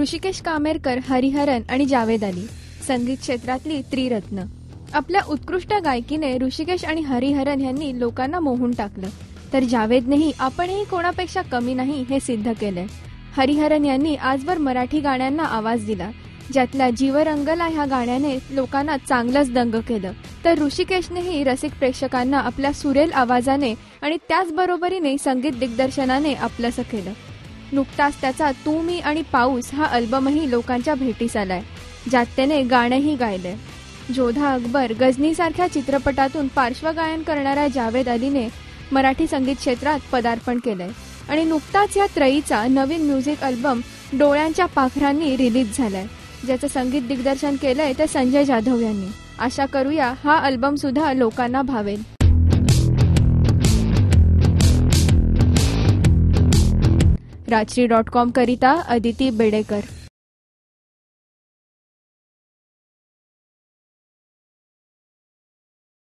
ऋषिकेश कामेरकर, हरिहरन आणि जावेद अली संगीत क्षेत्रातली त्रिरत्न. आपल्या उत्कृष्ट गायकीने ऋषिकेश आणि हरिहरन यांनी लोकांना मोहून टाकलं, तर जावेदनेही आपणही कोणापेक्षा कमी नाही हे सिद्ध केलंय. हरिहरन यांनी आजवर मराठी गाण्यांना आवाज दिला, ज्यातल्या जीव रंगला ह्या गाण्याने लोकांना चांगलंच दंग केलं. तर ऋषिकेशनेही रसिक प्रेक्षकांना आपल्या सुरेल आवाजाने आणि त्याचबरोबरीने संगीत दिग्दर्शनाने आपलंसं केलं. नुकताच त्याचा तू मी आणि पाऊस हा अल्बमही लोकांच्या भेटीस आलाय, ज्यात त्याने गाणंही गायलंय. जोधा अकबर, गझनीसारख्या चित्रपटातून पार्श्वगायन करणाऱ्या जावेद अलीने मराठी संगीत क्षेत्रात पदार्पण केलंय आणि नुकताच या त्रयीचा नवीन म्युझिक अल्बम डोळ्यांच्या पाखरांनी रिलीज झालाय, ज्याचं संगीत दिग्दर्शन केलंय ते संजय जाधव यांनी. आशा करूया हा अल्बम सुद्धा लोकांना भावेल. राजश्री.com करिता अदिती बेडेकर.